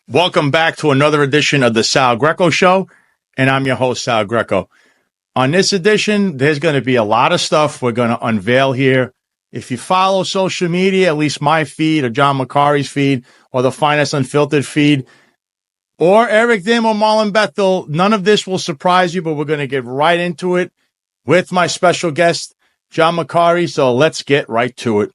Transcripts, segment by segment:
Welcome back to another edition of the Sal Greco Show, and I'm your host, Sal Greco. On this edition, there's going to be a lot of stuff we're going to unveil here. If you follow social media, at least my feed or John Macari's feed or the Finest Unfiltered feed, or Eric Dim or Marlon Bethel, none of this will surprise you, but we're going to get right into it with my special guest, John Macari. So let's get right to it.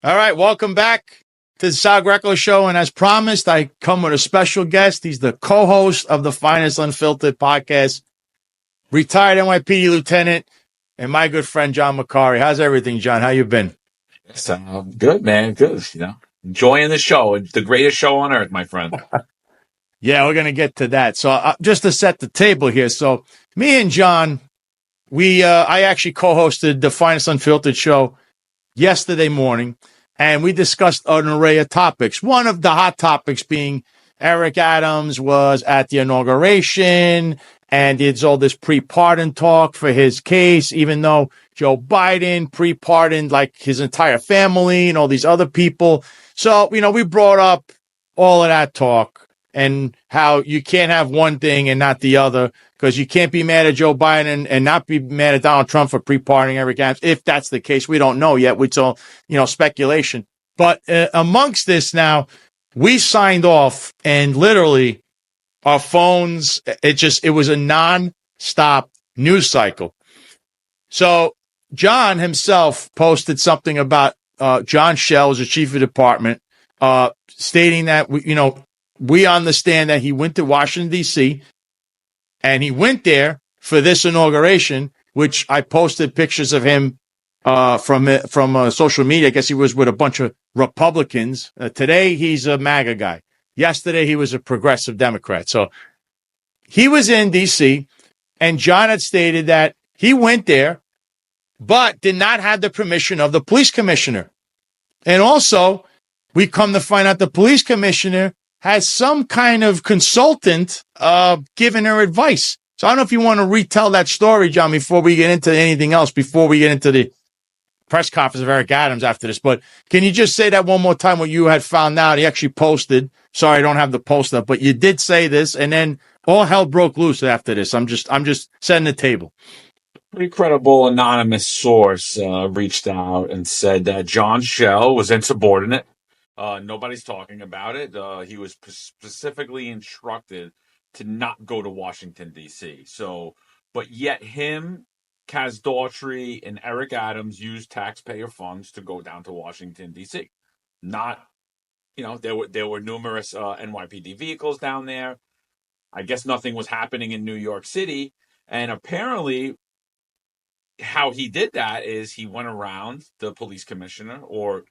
All right, welcome back to the Sal Greco Show. And as promised, I come with a special guest. He's the co-host of the Finest Unfiltered podcast, retired NYPD lieutenant, and my good friend, John Macari. How's everything, John? How you been? Good, man. Good. Enjoying the show. It's the greatest show on earth, my friend. Yeah, we're going to get to that. So just to set the table here. So me and John, I actually co-hosted the Finest Unfiltered show yesterday morning, and we discussed an array of topics. One of the hot topics being Eric Adams was at the inauguration, and it's all this pre-pardon talk for his case, even though Joe Biden pre-pardoned like his entire family and all these other people. So, we brought up all of that talk and how you can't have one thing and not the other, because you can't be mad at Joe Biden and not be mad at Donald Trump for pre-pardoning Eric Adams. If that's the case, we don't know yet. It's all, speculation. But amongst this now, we signed off and literally our phones, it was a non-stop news cycle. So John himself posted something about John Schell as the chief of department, stating that, we understand that he went to Washington, D.C., and he went there for this inauguration, which I posted pictures of him from social media. I guess he was with a bunch of Republicans. Today, he's a MAGA guy. Yesterday, he was a progressive Democrat. So he was in D.C., and John had stated that he went there, but did not have the permission of the police commissioner. And also, we come to find out the police commissioner has some kind of consultant giving her advice. So I don't know if you want to retell that story, John, before we get into anything else, before we get into the press conference of Eric Adams after this. But can you just say that one more time, what you had found out? He actually posted. Sorry, I don't have the post up, but you did say this, and then all hell broke loose after this. I'm just setting the table. Pretty credible anonymous source reached out and said that John Schell was insubordinate. Nobody's talking about it. He was specifically instructed to not go to Washington, D.C. So, but yet him, Kaz Daughtry, and Eric Adams used taxpayer funds to go down to Washington, D.C. Not, there were numerous NYPD vehicles down there. I guess nothing was happening in New York City. And apparently, how he did that is he went around the police commissioner or,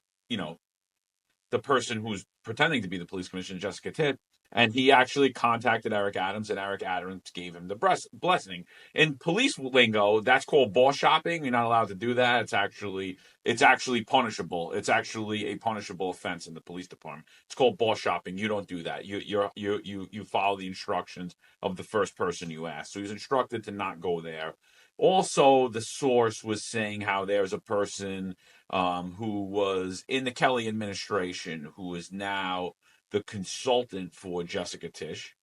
the person who's pretending to be the police commissioner, Jessica Tipp, and he actually contacted Eric Adams, and Eric Adams gave him the blessing. In police lingo, that's called boss shopping. You're not allowed to do that. It's actually punishable. It's actually a punishable offense in the police department. It's called boss shopping. You don't do that. You follow the instructions of the first person you ask. So he's instructed to not go there. Also, the source was saying how there's a person who was in the Kelly administration who is now the consultant for Jessica Tisch,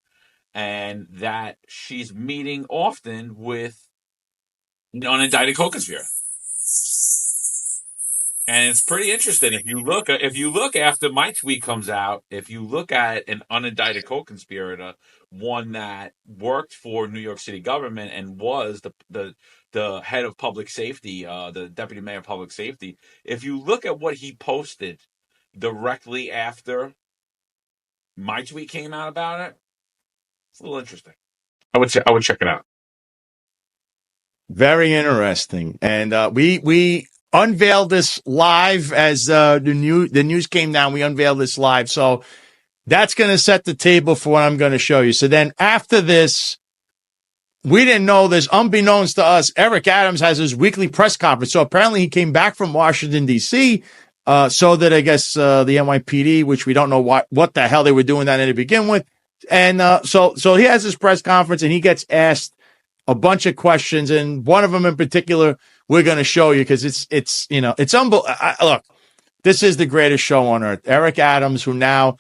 and that she's meeting often with unindicted co-conspirator. And it's pretty interesting. If you look after my tweet comes out, if you look at an unindicted co-conspirator, one that worked for New York City government and was the head of public safety, the deputy mayor of public safety, if you look at what he posted directly after my tweet came out about it, it's a little interesting. I would check it out. Very interesting. And we unveiled this live as the news came down. We unveiled this live. So that's going to set the table for what I'm going to show you. So then after this, we didn't know this. Unbeknownst to us, Eric Adams has his weekly press conference. So apparently he came back from Washington, D.C., So that I guess the NYPD, which we don't know what the hell they were doing that in to begin with. And so he has his press conference and he gets asked a bunch of questions, and one of them in particular we're going to show you because it's unbelievable. Look, this is the greatest show on earth. Eric Adams, who now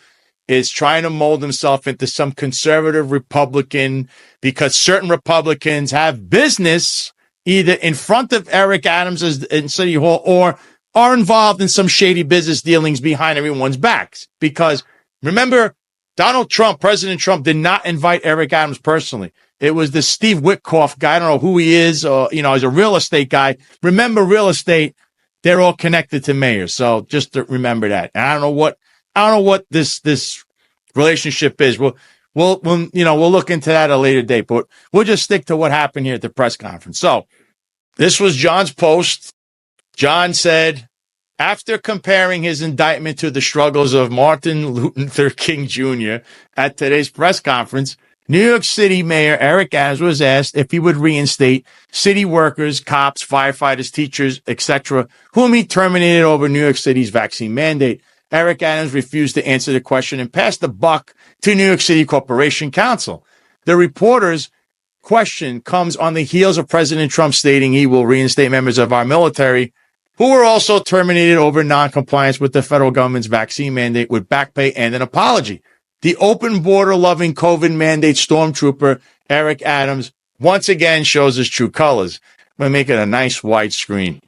is trying to mold himself into some conservative Republican because certain Republicans have business either in front of Eric Adams in City Hall or are involved in some shady business dealings behind everyone's backs. Because remember, President Trump did not invite Eric Adams personally. It was the Steve Witkoff guy. I don't know who he is, or, he's a real estate guy. Remember, real estate, they're all connected to mayors. So just to remember that. And I don't know what this relationship is. We'll look into that at a later date, but we'll just stick to what happened here at the press conference. So this was John's post. John said, after comparing his indictment to the struggles of Martin Luther King Jr. at today's press conference, New York City Mayor Eric Adams was asked if he would reinstate city workers, cops, firefighters, teachers, etc., whom he terminated over New York City's vaccine mandate. Eric Adams refused to answer the question and passed the buck to New York City Corporation Counsel. The reporter's question comes on the heels of President Trump stating he will reinstate members of our military who were also terminated over noncompliance with the federal government's vaccine mandate with back pay and an apology. The open border loving COVID mandate stormtrooper Eric Adams once again shows his true colors. I'm going to make it a nice wide screen.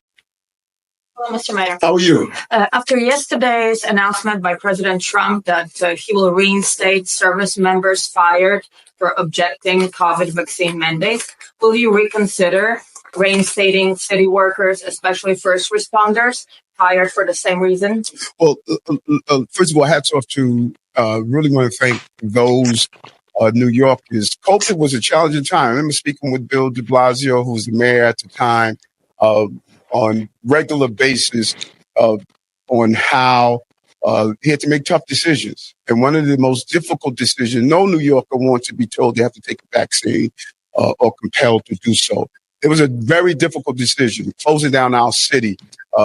Hello, Mr. Mayor. How are you? After yesterday's announcement by President Trump that he will reinstate service members fired for objecting COVID vaccine mandates, will you reconsider reinstating city workers, especially first responders, fired for the same reason? Well, first of all, hats off to really want to thank those New Yorkers. COVID was a challenging time. I remember speaking with Bill de Blasio, who was the mayor at the time, on regular basis on how he had to make tough decisions. And one of the most difficult decisions, no New Yorker wants to be told they have to take a vaccine or compelled to do so. It was a very difficult decision, closing down our city.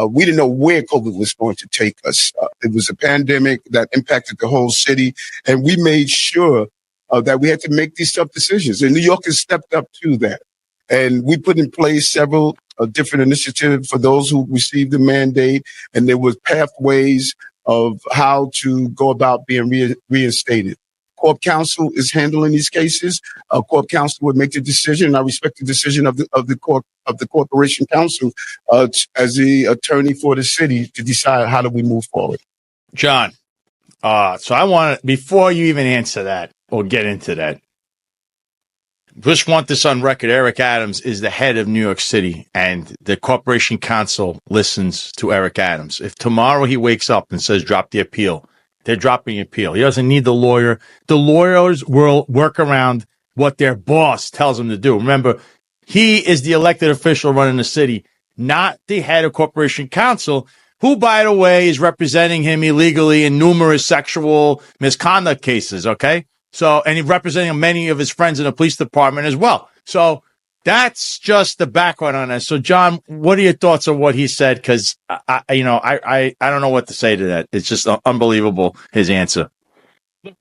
We didn't know where COVID was going to take us. It was a pandemic that impacted the whole city, and we made sure that we had to make these tough decisions. And New York has stepped up to that. And we put in place several different initiatives for those who received the mandate, and there was pathways of how to go about being reinstated. Corp Counsel is handling these cases. Corp Counsel would make the decision. I respect the decision of the Corporation Counsel as the attorney for the city to decide how do we move forward. John, so I want to, before you even answer that or get into that, just want this on record. Eric Adams is the head of New York City, and the Corporation Counsel listens to Eric Adams. If tomorrow he wakes up and says, drop the appeal, they're dropping the appeal. He doesn't need the lawyer. The lawyers will work around what their boss tells them to do. Remember, he is the elected official running the city, not the head of Corporation Counsel, who, by the way, is representing him illegally in numerous sexual misconduct cases, okay? So, and he's representing many of his friends in the police department as well. So that's just the background on that. So, John, what are your thoughts on what he said? Because I don't know what to say to that. It's just unbelievable, his answer.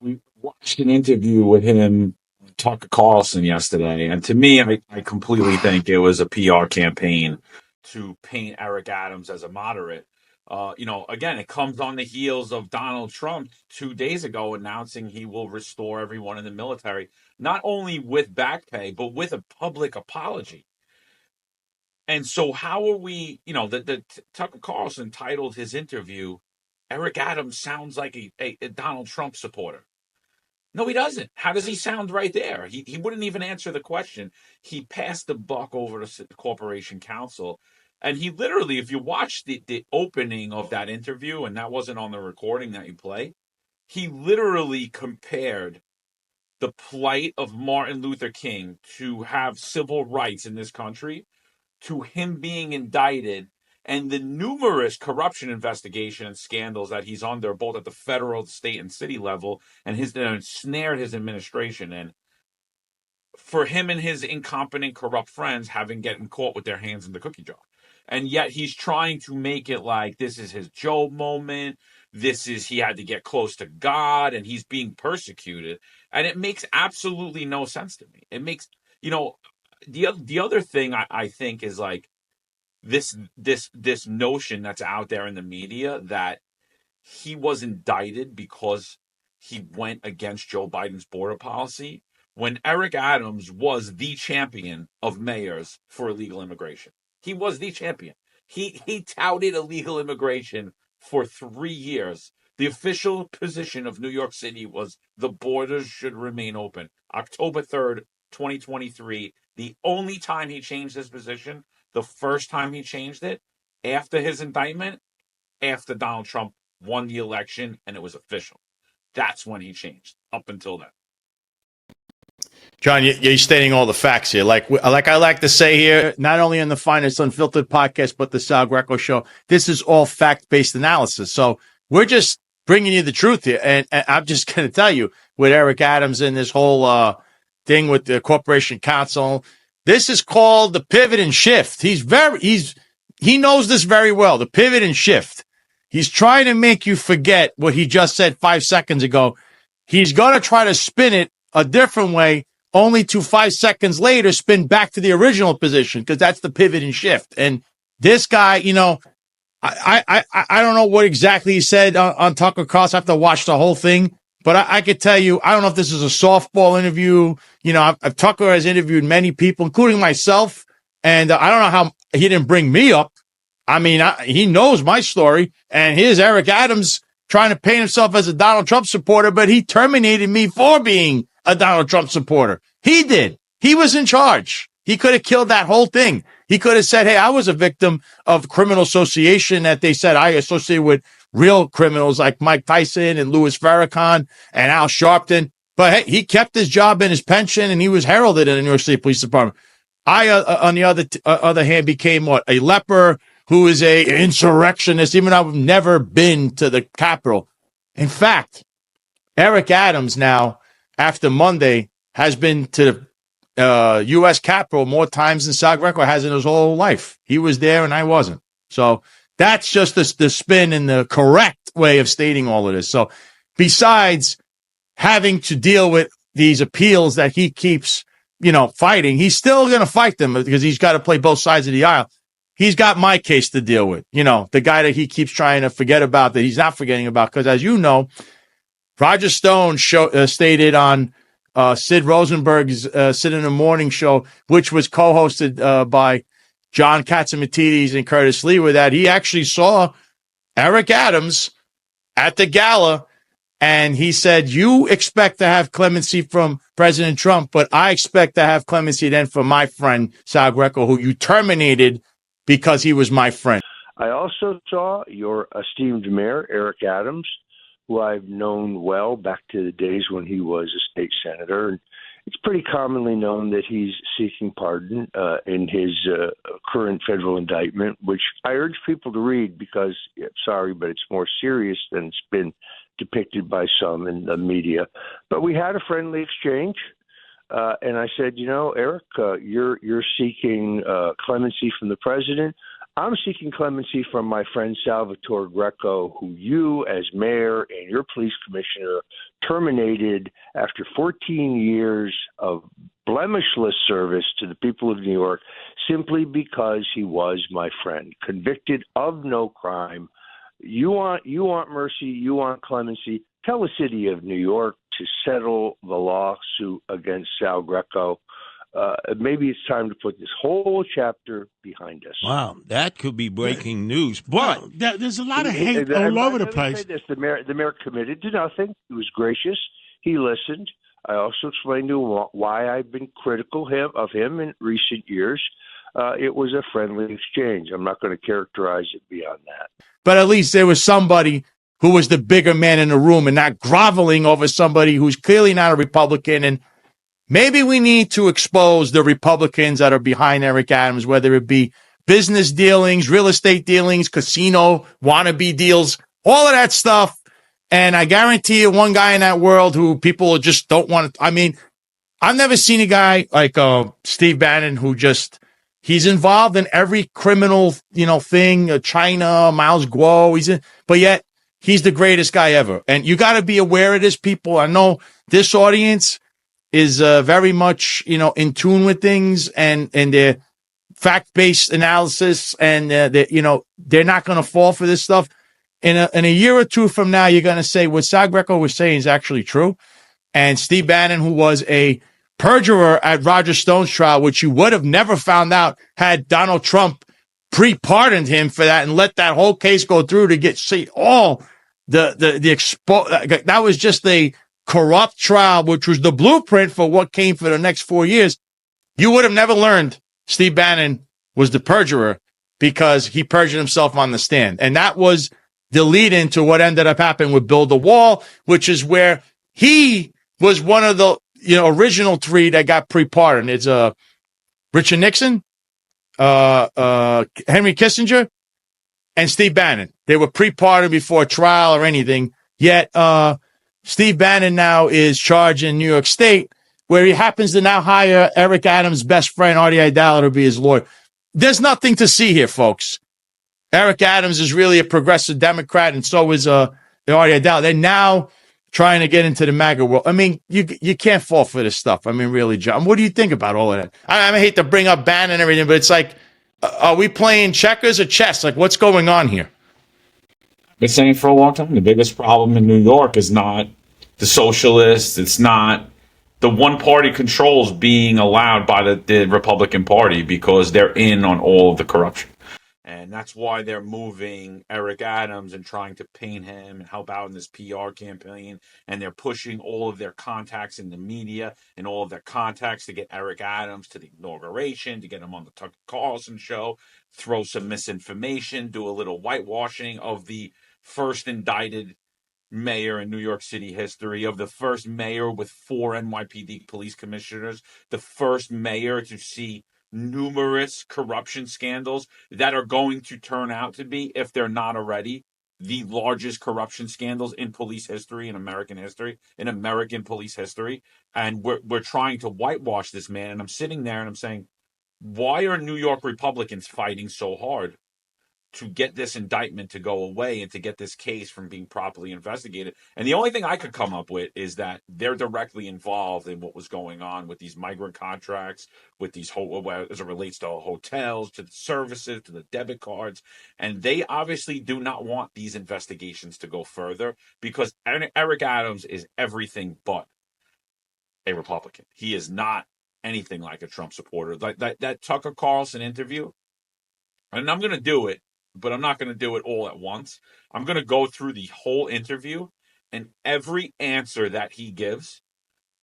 We watched an interview with him, Tucker Carlson, yesterday, and to me, I completely think it was a PR campaign to paint Eric Adams as a moderate. Again, it comes on the heels of Donald Trump 2 days ago announcing he will restore everyone in the military, not only with back pay, but with a public apology. And so how are we, Tucker Carlson titled his interview, Eric Adams sounds like a Donald Trump supporter. No, he doesn't. How does he sound right there? He wouldn't even answer the question. He passed the buck over to the Corporation Counsel. And he literally, if you watch the opening of that interview, and that wasn't on the recording that you play, he literally compared the plight of Martin Luther King to have civil rights in this country to him being indicted and the numerous corruption investigation and scandals that he's under, both at the federal, state, and city level, and ensnared his administration. And for him and his incompetent, corrupt friends having gotten caught with their hands in the cookie jar. And yet he's trying to make it like this is his Job moment. He had to get close to God and he's being persecuted. And it makes absolutely no sense to me. It makes, the other thing I think is like this notion that's out there in the media that he was indicted because he went against Joe Biden's border policy when Eric Adams was the champion of mayors for illegal immigration. He was the champion. He touted illegal immigration for 3 years. The official position of New York City was the borders should remain open. October 3rd, 2023, the only time he changed his position, the first time he changed it, after his indictment, after Donald Trump won the election and it was official. That's when he changed. Up until then. John, you're stating all the facts here. Like I like to say here, not only on the Finest Unfiltered podcast, but the Sal Greco show, this is all fact-based analysis. So we're just bringing you the truth here. And I'm just going to tell you, with Eric Adams and this whole thing with the Corporation Council, this is called the pivot and shift. He knows this very well, the pivot and shift. He's trying to make you forget what he just said 5 seconds ago. He's going to try to spin it a different way, only to 5 seconds later spin back to the original position, because that's the pivot and shift. And this guy, I don't know what exactly he said on Tucker Carlson. I have to watch the whole thing, but I could tell you, I don't know if this is a softball interview. Tucker has interviewed many people, including myself, and I don't know how he didn't bring me up. I mean, he knows my story, and here's Eric Adams trying to paint himself as a Donald Trump supporter, but he terminated me for being a Donald Trump supporter. He did. He was in charge. He could have killed that whole thing. He could have said, hey, I was a victim of criminal association that they said I associated with real criminals like Mike Tyson and Louis Farrakhan and Al Sharpton. But hey, he kept his job and his pension, and he was heralded in the New York State Police Department. I, on the other hand, became a leper who is a insurrectionist, even though I've never been to the Capitol. In fact, Eric Adams now, after Monday, has been to the U.S. Capitol more times than Sal Greco has in his whole life. He was there and I wasn't. So that's just the spin and the correct way of stating all of this. So besides having to deal with these appeals that he keeps, fighting, he's still going to fight them because he's got to play both sides of the aisle. He's got my case to deal with, the guy that he keeps trying to forget about, that he's not forgetting about. Because as you know, Roger Stone stated on Sid Rosenberg's Sid in the Morning show, which was co-hosted by John Catsimatidis and Curtis Lewa, that he actually saw Eric Adams at the gala, and he said, you expect to have clemency from President Trump, but I expect to have clemency then from my friend Sal Greco, who you terminated because he was my friend. I also saw your esteemed mayor, Eric Adams, who I've known well back to the days when he was a state senator. And it's pretty commonly known that he's seeking pardon in his current federal indictment, which I urge people to read because, sorry, but it's more serious than it's been depicted by some in the media. But we had a friendly exchange. And I said, Eric, you're seeking clemency from the president. I'm seeking clemency from my friend Salvatore Greco, who you, as mayor and your police commissioner, terminated after 14 years of blemishless service to the people of New York simply because he was my friend, convicted of no crime. You want mercy, you want clemency. Tell the city of New York to settle the lawsuit against Sal Greco. Maybe it's time to put this whole chapter behind us. Wow, that could be breaking news. But there's a lot of hate all over the place. The mayor committed to nothing. He was gracious. He listened. I also explained to him why I've been critical of him in recent years. It was a friendly exchange. I'm not going to characterize it beyond that. But at least there was somebody who was the bigger man in the room and not groveling over somebody who's clearly not a Republican. And maybe we need to expose the Republicans that are behind Eric Adams, whether it be business dealings, real estate dealings, casino, wannabe deals, all of that stuff. And I guarantee you one guy in that world who people just don't want to. I mean, I've never seen a guy like Steve Bannon who just He's involved in every criminal, thing, China, Miles Guo, but yet he's the greatest guy ever. And you got to be aware of this, people. I know this audience is very much, in tune with things and their fact-based analysis, and they're not going to fall for this stuff. In a year or two from now, you're going to say what Sal Greco was saying is actually true. And Steve Bannon, who was a perjurer at Roger Stone's trial, which you would have never found out had Donald Trump pre-pardoned him for that and let that whole case go through to see all that was just a corrupt trial, which was the blueprint for what came for the next 4 years. You would have never learned Steve Bannon was the perjurer because he perjured himself on the stand. And that was the lead into what ended up happening with Build the Wall, which is where he was one of the original three that got pre-pardoned. It's Richard Nixon, Henry Kissinger, and Steve Bannon. They were pre-pardoned before trial or anything. Yet Steve Bannon now is charged in New York State, where he happens to now hire Eric Adams' best friend, Artie Idala, to be his lawyer. There's nothing to see here, folks. Eric Adams is really a progressive Democrat, and so is Artie Idala. They're now trying to get into the MAGA world. I mean, you can't fall for this stuff. I mean, really, John, what do you think about all of that? I hate to bring up Bannon and everything, but it's like, are we playing checkers or chess? Like, what's going on here? I've been saying for a long time, the biggest problem in New York is not the socialists. It's not the one party controls being allowed by the Republican Party, because they're in on all of the corruption. And that's why they're moving Eric Adams and trying to paint him and help out in this PR campaign. And they're pushing all of their contacts in the media and all of their contacts to get Eric Adams to the inauguration, to get him on the Tucker Carlson show, throw some misinformation, do a little whitewashing of the first indicted mayor in New York City history, of the first mayor with 4 NYPD police commissioners, the first mayor to see numerous corruption scandals that are going to turn out to be, if they're not already, the largest corruption scandals in police history, in American history, in American police history. And we're trying to whitewash this man. And I'm sitting there and I'm saying, why are New York Republicans fighting so hard to get this indictment to go away and to get this case from being properly investigated? And the only thing I could come up with is that they're directly involved in what was going on with these migrant contracts, with these as it relates to hotels, to the services, to the debit cards. And they obviously do not want these investigations to go further, because Eric Adams is everything but a Republican. He is not anything like a Trump supporter. Like that Tucker Carlson interview, and I'm going to do it, but I'm not going to do it all at once. I'm going to go through the whole interview, and every answer that he gives,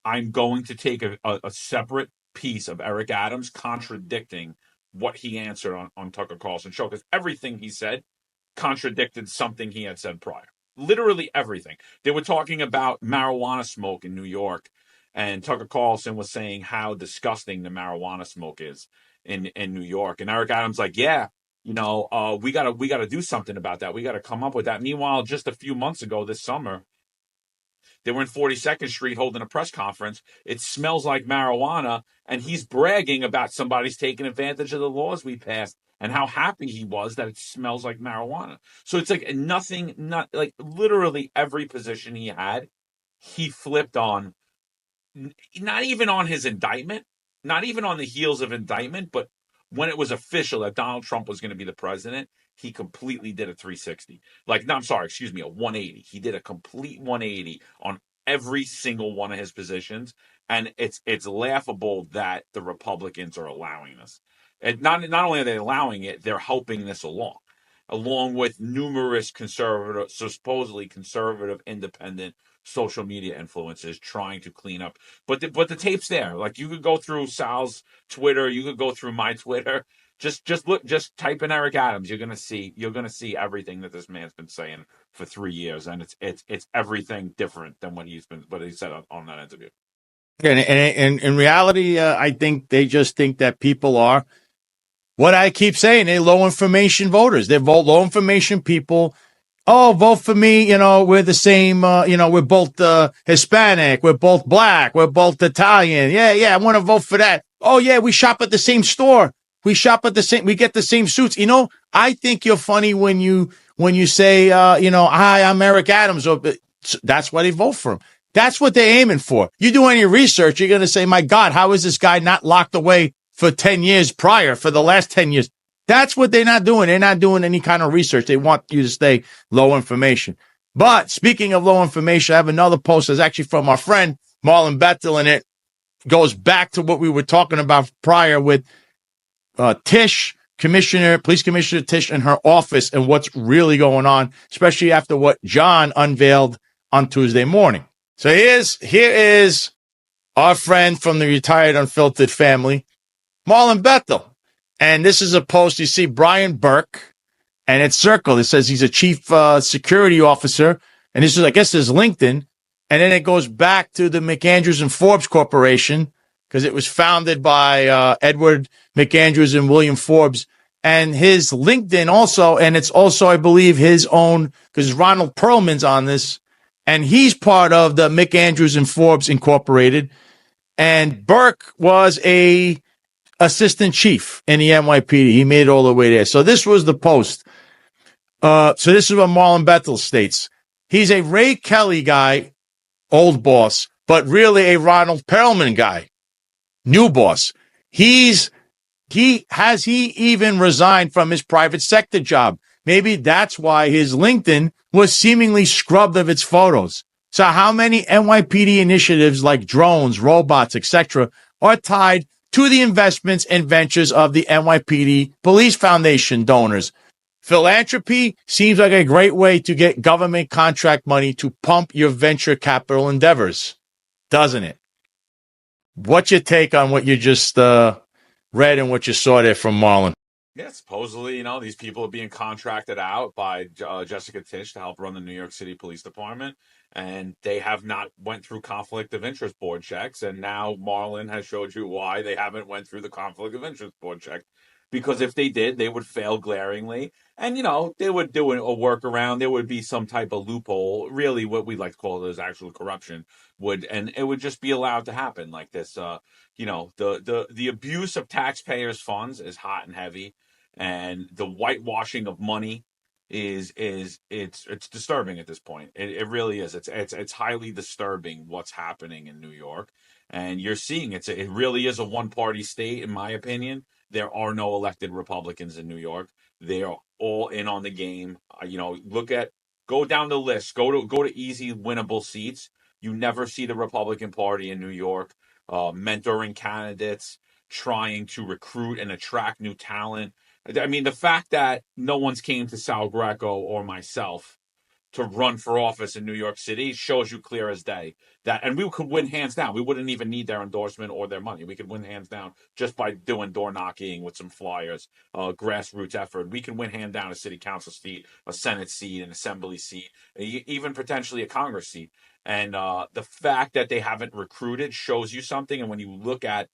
I'm going to take a separate piece of Eric Adams contradicting what he answered on Tucker Carlson's show, because everything he said contradicted something he had said prior. Literally everything. They were talking about marijuana smoke in New York, and Tucker Carlson was saying how disgusting the marijuana smoke is in New York. And Eric Adams like, yeah, we gotta do something about that. We gotta come up with that. Meanwhile, just a few months ago this summer, they were in 42nd Street holding a press conference. It smells like marijuana, and he's bragging about somebody's taking advantage of the laws we passed and how happy he was that it smells like marijuana. So it's like not like literally every position he had, he flipped on. Not even on his indictment, not even on the heels of indictment, but when it was official that Donald Trump was going to be the president, he completely did a 360. A 180. He did a complete 180 on every single one of his positions. And it's laughable that the Republicans are allowing this. And not only are they allowing it, they're helping this along with numerous supposedly conservative, independent social media influencers trying to clean up. But the tape's there. Like, you could go through Sal's Twitter, you could go through my Twitter. Just type in Eric Adams. You're gonna see everything that this man's been saying for 3 years, and it's everything different than what he said on that interview. And in reality, I think they just think that people are what I keep saying. They're low information voters. They're low information people. Oh, vote for me. We're the same. We're both Hispanic. We're both black. We're both Italian. Yeah. I want to vote for that. Oh, yeah. We shop at the same store. We shop at the same, we get the same suits. I think you're funny when you say, hi, I'm Eric Adams. That's why they vote for him. That's what they're aiming for. You do any research, you're going to say, my God, how is this guy not locked away for 10 years prior, for the last 10 years? That's what they're not doing. They're not doing any kind of research. They want you to stay low information. But speaking of low information, I have another post that's actually from our friend Marlon Bethel, and it goes back to what we were talking about prior with Tish, Police Commissioner Tish, and her office, and what's really going on, especially after what John unveiled on Tuesday morning. So here is our friend from the retired Unfiltered family, Marlon Bethel. And this is a post. You see Brian Burke, and it's circled. It says he's a chief security officer. And this is, I guess, his LinkedIn. And then it goes back to the McAndrews and Forbes Corporation, because it was founded by Edward McAndrews and William Forbes. And his LinkedIn also, and it's also, I believe, his own, because Ronald Perlman's on this, and he's part of the McAndrews and Forbes Incorporated. And Burke was a assistant chief in the NYPD. He made it all the way there. So this was the post. So this is what Marlon Bethel states. He's a Ray Kelly guy, old boss, but really a Ronald Perlman guy, new boss. He even resigned from his private sector job. Maybe that's why his LinkedIn was seemingly scrubbed of its photos. So how many NYPD initiatives like drones, robots, etc. are tied to the investments and ventures of the NYPD Police Foundation donors? Philanthropy seems like a great way to get government contract money to pump your venture capital endeavors, doesn't it? What's your take on what you just read and what you saw there from Marlon? Yeah, supposedly, these people are being contracted out by Jessica Tisch to help run the New York City Police Department, and they have not went through conflict of interest board checks. And now Marlon has showed you why they haven't went through the conflict of interest board check. Because if they did, they would fail glaringly. And, they would do a workaround. There would be some type of loophole, really what we like to call it as actual corruption and it would just be allowed to happen like this. The abuse of taxpayers' funds is hot and heavy. And the whitewashing of money it's disturbing at this point. It really is. It's highly disturbing what's happening in New York, and you're seeing it really is a one-party state, in my opinion. There are no elected Republicans in New York. They are all in on the game. Go down the list. Go to easy winnable seats. You never see the Republican Party in New York mentoring candidates, trying to recruit and attract new talent. I mean, the fact that no one's came to Sal Greco or myself to run for office in New York City shows you clear as day and we could win hands down. We wouldn't even need their endorsement or their money. We could win hands down just by doing door knocking with some flyers, grassroots effort. We can win hand down a city council seat, a Senate seat, an assembly seat, even potentially a Congress seat. And the fact that they haven't recruited shows you something. And when you look at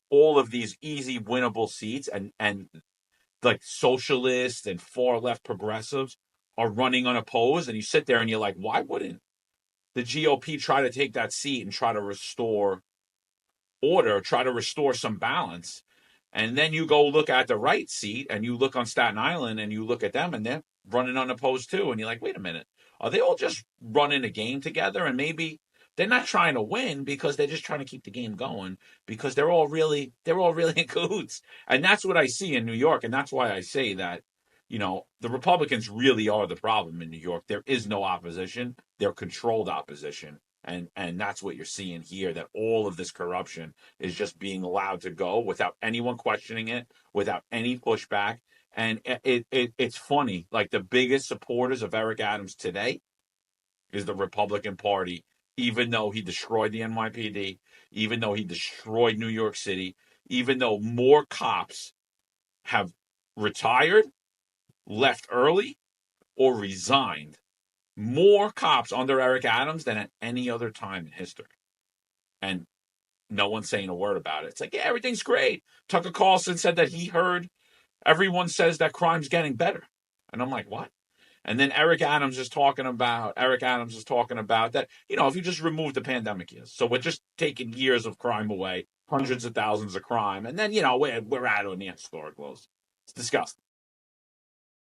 all of these easy winnable seats and like socialists and far left progressives are running unopposed, and you sit there and you're like, why wouldn't the GOP try to take that seat and try to restore order, try to restore some balance? And then you go look at the right seat and you look on Staten Island and you look at them and they're running unopposed too. And you're like, wait a minute, are they all just running a game together? And maybe they're not trying to win because they're just trying to keep the game going, because they're all really in cahoots. And that's what I see in New York. And that's why I say that, the Republicans really are the problem in New York. There is no opposition. They're controlled opposition. And that's what you're seeing here, that all of this corruption is just being allowed to go without anyone questioning it, without any pushback. And it's funny, like the biggest supporters of Eric Adams today is the Republican Party, even though he destroyed the NYPD, even though he destroyed New York City, even though more cops have retired, left early, or resigned. More cops under Eric Adams than at any other time in history. And no one's saying a word about it. It's like, yeah, everything's great. Tucker Carlson said that he heard everyone says that crime's getting better. And I'm like, what? And then Eric Adams is talking about that, if you just remove the pandemic years. So we're just taking years of crime away. hundreds of thousands of crime, and then we're out of the historic lows. It's disgusting.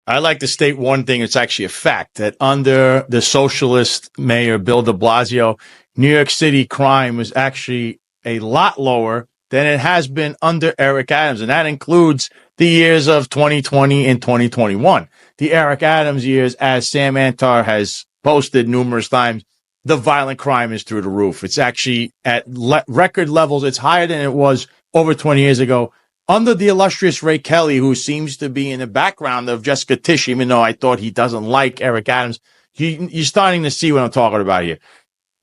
I like to state one thing. It's actually a fact that under the socialist mayor, Bill de Blasio, New York City crime was actually a lot lower than it has been under Eric Adams. And that includes the years of 2020 and 2021. The Eric Adams years, as Sam Antar has posted numerous times, the violent crime is through the roof. It's actually at record levels. It's higher than it was over 20 years ago. Under the illustrious Ray Kelly, who seems to be in the background of Jessica Tisch, even though I thought he doesn't like Eric Adams, you're starting to see what I'm talking about here.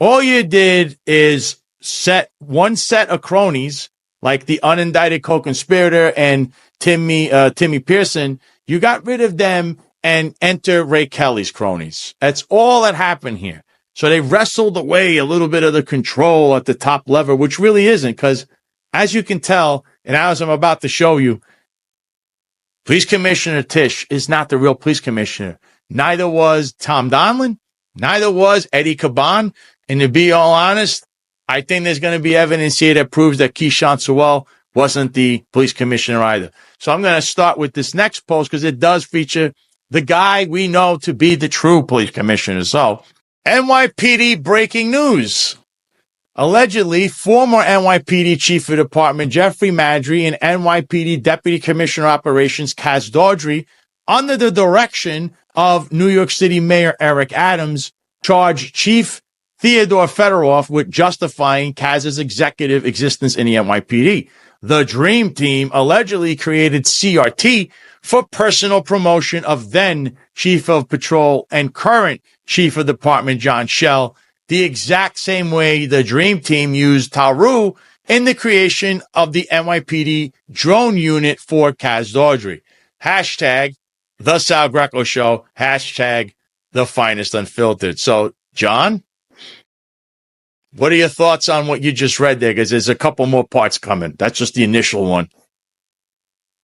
All you did is set one set of cronies, like the unindicted co-conspirator and Timmy Pearson. You got rid of them and enter Ray Kelly's cronies. That's all that happened here. So they wrestled away a little bit of the control at the top level, which really isn't, because as you can tell, and as I'm about to show you, Police Commissioner Tisch is not the real police commissioner. Neither was Tom Donlin. Neither was Eddie Caban. And to be all honest, I think there's going to be evidence here that proves that Keyshawn Sewell wasn't the police commissioner either. So I'm going to start with this next post because it does feature the guy we know to be the true police commissioner. So NYPD breaking news. Allegedly, former NYPD Chief of Department Jeffrey Maddrey and NYPD Deputy Commissioner of Operations Kaz Daughtry, under the direction of New York City Mayor Eric Adams, charged Chief Theodore Fedorov with justifying Kaz's executive existence in the NYPD. The Dream Team allegedly created CRT for personal promotion of then Chief of Patrol and current Chief of Department John Schell, the exact same way the Dream Team used Taru in the creation of the NYPD drone unit for Kaz Daughtry. Hashtag the Sal Greco Show. Hashtag the finest unfiltered. So, John, what are your thoughts on what you just read there? Because there's a couple more parts coming. That's just the initial one.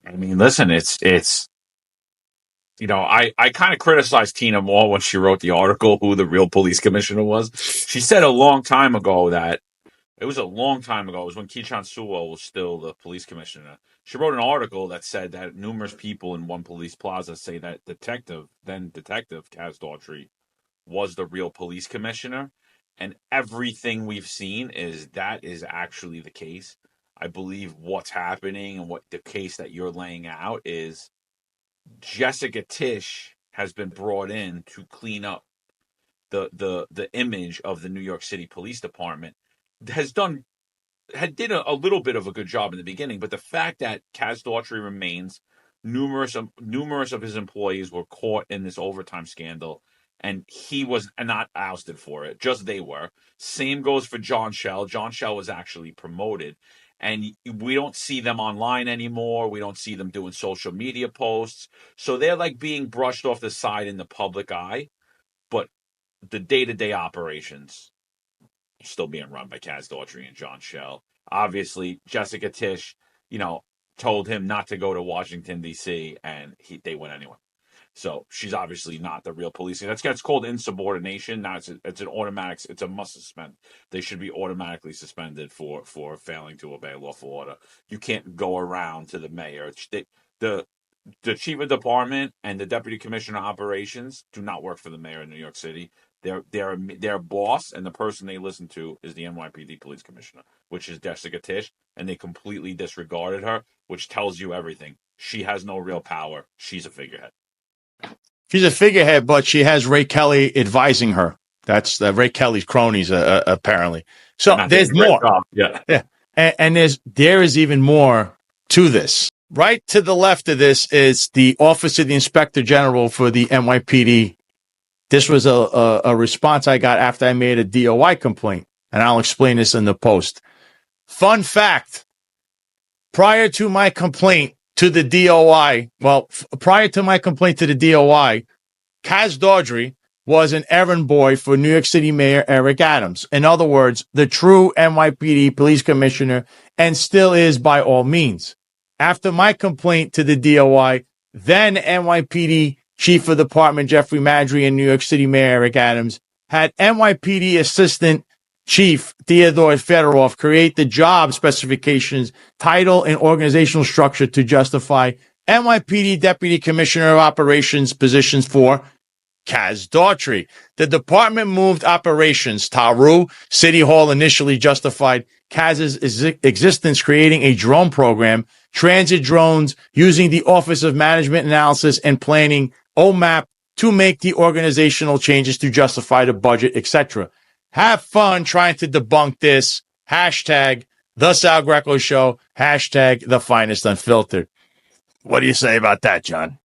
I mean, listen, it's I kind of criticized Tina Moore when she wrote the article, who the real police commissioner was. She said a long time ago that it was when Keyshawn Sewell was still the police commissioner. She wrote an article that said that numerous people in One Police Plaza say that then Detective Kaz Daughtry was the real police commissioner. And everything we've seen is that is actually the case. I believe what's happening and what the case that you're laying out is Jessica Tisch has been brought in to clean up the image of the New York City Police Department. Did a little bit of a good job in the beginning, but the fact that Kaz Daughtry remains, numerous of his employees were caught in this overtime scandal, and he was not ousted for it. Just they were. Same goes for John Schell. John Schell was actually promoted. And we don't see them online anymore. We don't see them doing social media posts. So they're like being brushed off the side in the public eye. But the day-to-day operations are still being run by Kaz Daughtry and John Schell. Obviously, Jessica Tisch, told him not to go to Washington, D.C., and they went anyway. So she's obviously not the real police. That's called insubordination. Now it's an automatic. It's a must suspend. They should be automatically suspended for failing to obey a lawful order. You can't go around to the mayor. The chief of department and the deputy commissioner of operations do not work for the mayor of New York City. Their boss and the person they listen to is the NYPD police commissioner, which is Jessica Tisch, and they completely disregarded her, which tells you everything. She has no real power. She's a figurehead. She's a figurehead, but she has Ray Kelly advising her. That's Ray Kelly's cronies, apparently. So there's more. Yeah. And there is even more to this. Right to the left of this is the Office of the Inspector General for the NYPD. This was a response I got after I made a DOI complaint, and I'll explain this in the post. Fun fact, prior to my complaint to the DOI, Kaz Daughtry was an errand boy for New York City Mayor Eric Adams. In other words, the true NYPD police commissioner, and still is by all means. After my complaint to the DOI, then NYPD Chief of Department Jeffrey Maddrey and New York City Mayor Eric Adams had NYPD Assistant Chief Theodore Fedorov create the job specifications, title, and organizational structure to justify NYPD Deputy Commissioner of Operations positions for Kaz Daughtry. The department moved operations. Taru City Hall initially justified Kaz's existence, creating a drone program, transit drones, using the Office of Management Analysis and Planning, OMAP, to make the organizational changes to justify the budget, etc. Have fun trying to debunk this. Hashtag the Sal Greco Show. Hashtag the finest unfiltered. What do you say about that, John?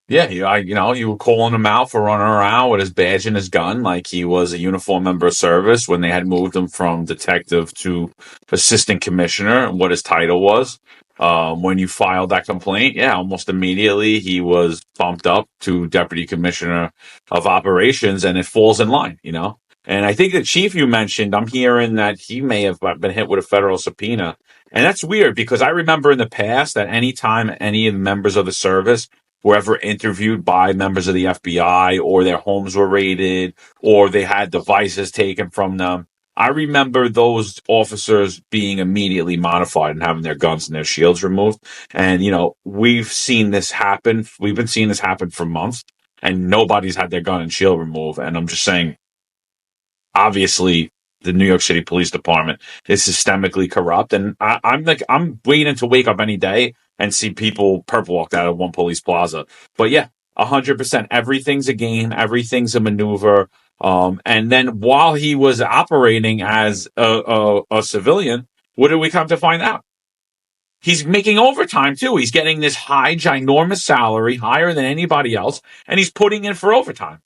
Yeah, you were calling him out for running around with his badge and his gun like he was a uniformed member of service when they had moved him from detective to assistant commissioner and what his title was. When you filed that complaint, yeah, almost immediately he was bumped up to deputy commissioner of operations, and it falls in line, And I think the chief you mentioned, I'm hearing that he may have been hit with a federal subpoena. And that's weird because I remember in the past that anytime any of the members of the service were ever interviewed by members of the FBI or their homes were raided or they had devices taken from them, I remember those officers being immediately modified and having their guns and their shields removed. And, we've seen this happen. We've been seeing this happen for months and nobody's had their gun and shield removed. And I'm just saying, obviously, the New York City Police Department is systemically corrupt. And I'm waiting to wake up any day and see people purple walked out of One Police Plaza. But yeah, 100%. Everything's a game. Everything's a maneuver. And then while he was operating as a civilian, what did we come to find out? He's making overtime too. He's getting this high, ginormous salary, higher than anybody else, and he's putting in for overtime.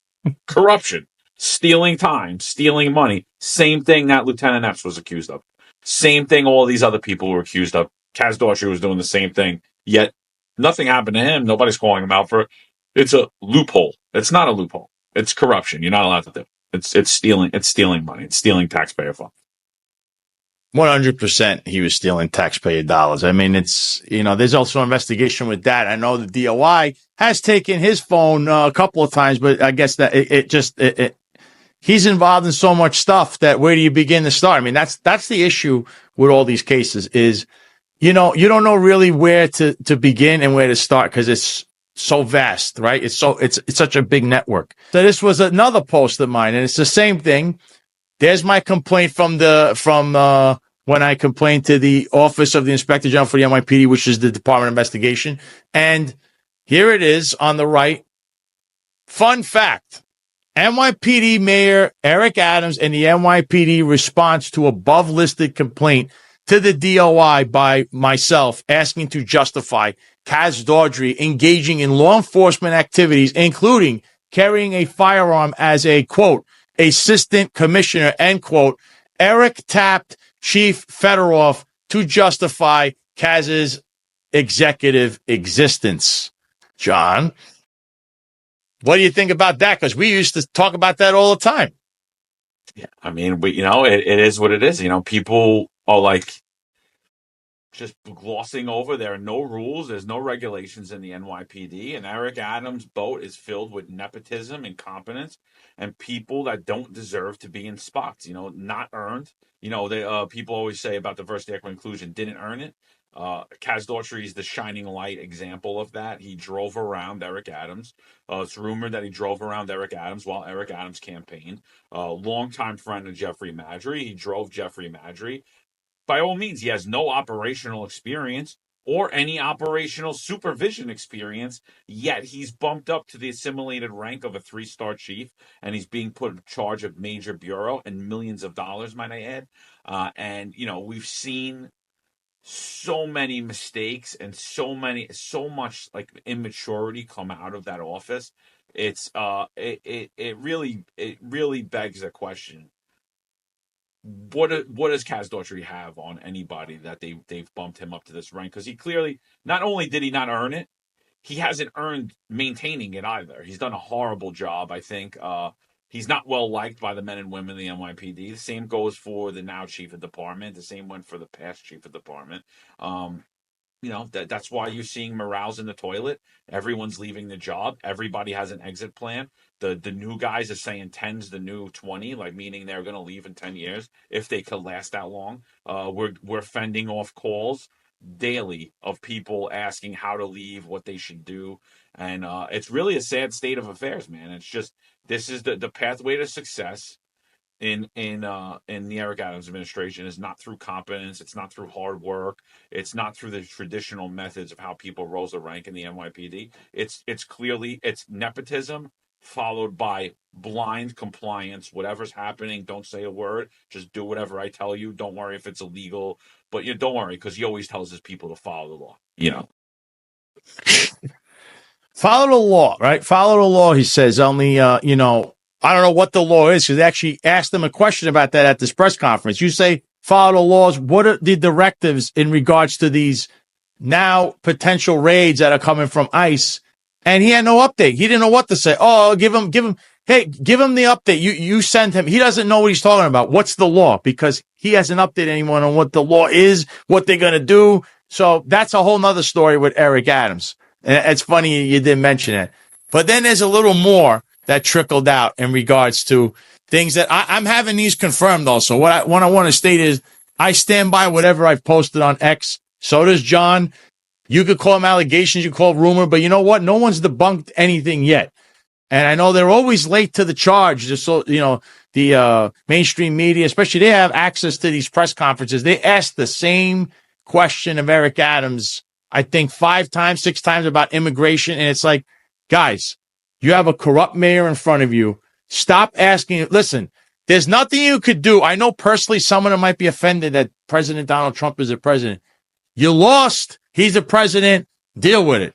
Corruption, stealing time, stealing money. Same thing that Lieutenant Epps was accused of. Same thing all these other people were accused of. Kaz Daughtry was doing the same thing, yet nothing happened to him. Nobody's calling him out for it. It's a loophole. It's not a loophole. It's corruption. You're not allowed to do it. It's stealing. It's stealing money. It's stealing taxpayer funds. 100% he was stealing taxpayer dollars. I mean, there's also an investigation with that. I know the DOI has taken his phone a couple of times, but I guess that he's involved in so much stuff that where do you begin to start? I mean, that's the issue with all these cases is, you don't know really where to begin and where to start because it's so vast, right? It's such a big network. So this was another post of mine and it's the same thing. There's my complaint from when I complained to the Office of the Inspector General for the NYPD, which is the Department of Investigation. And here it is on the right. Fun fact. NYPD Mayor Eric Adams and the NYPD response to above listed complaint to the DOI by myself asking to justify Kaz Daughtry engaging in law enforcement activities, including carrying a firearm as a, quote, assistant commissioner, end quote. Eric tapped Chief Fedorov to justify Kaz's executive existence. John, what do you think about that? Because we used to talk about that all the time. Yeah, I mean, it is what it is. People are like just glossing over. There are no rules. There's no regulations in the NYPD. And Eric Adams' boat is filled with nepotism, incompetence, and people that don't deserve to be in spots, not earned. People always say about diversity, equity, inclusion, didn't earn it. Kaz Daughtry is the shining light example of that. He drove around Eric Adams. It's rumored that he drove around Eric Adams while Eric Adams campaigned. Longtime friend of Jeffrey Madry. He drove Jeffrey Madry. By all means, he has no operational experience or any operational supervision experience, yet he's bumped up to the assimilated rank of a 3-star chief, and he's being put in charge of major bureau and millions of dollars, might I add. And we've seen so many mistakes and so much like immaturity come out of that office. It really begs the question. What does Kaz Daughtry have on anybody that they've bumped him up to this rank? Because he clearly, not only did he not earn it, he hasn't earned maintaining it either. He's done a horrible job, I think. He's not well liked by the men and women of the NYPD. The same goes for the now chief of department. The same went for the past chief of department. that's why you're seeing morale's in the toilet. Everyone's leaving the job. Everybody has an exit plan. The new guys are saying 10's the new 20, like meaning they're going to leave in 10 years if they could last that long. We're fending off calls daily of people asking how to leave, what they should do, and it's really a sad state of affairs, man. It's just this is the pathway to success in the Eric Adams administration is not through competence, it's not through hard work, it's not through the traditional methods of how people rose the rank in the NYPD. It's clearly it's nepotism followed by blind compliance. Whatever's happening, don't say a word, just do whatever I tell you. Don't worry if it's illegal, but don't worry because he always tells his people to follow the law. Follow the law, right? Follow the law, he says. Only, I don't know what the law is because they actually asked him a question about that at this press conference. You say follow the laws. What are the directives in regards to these now potential raids that are coming from ICE? And he had no update. He didn't know what to say. Oh, give him the update. You send him. He doesn't know what he's talking about. What's the law? Because he hasn't updated anyone on what the law is, what they're going to do. So that's a whole nother story with Eric Adams. And it's funny you didn't mention it. But then there's a little more that trickled out in regards to things that I'm having these confirmed also. What I want to state is I stand by whatever I've posted on X. So does John. You could call them allegations, you call rumor, but you know what? No one's debunked anything yet. And I know they're always late to the charge. Just so, the mainstream media, especially, they have access to these press conferences. They ask the same question of Eric Adams, I think 5 times, 6 times about immigration. And it's like, guys, you have a corrupt mayor in front of you. Stop asking. Listen, there's nothing you could do. I know personally some of them might be offended that President Donald Trump is the president. You lost. He's the president. Deal with it.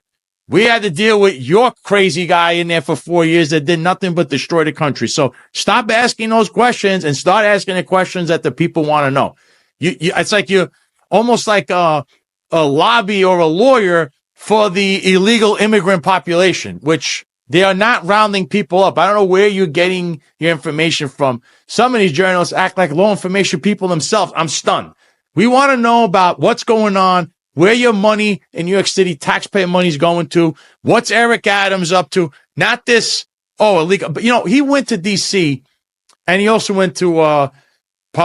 We had to deal with your crazy guy in there for 4 years that did nothing but destroy the country. So stop asking those questions and start asking the questions that the people want to know. It's like you're almost like a lobby or a lawyer for the illegal immigrant population, which they are not rounding people up. I don't know where you're getting your information from. Some of these journalists act like low information people themselves. I'm stunned. We want to know about what's going on, where your money in New York City, taxpayer money is going to, what's Eric Adams up to, not this, illegal. But, he went to D.C. and he also went to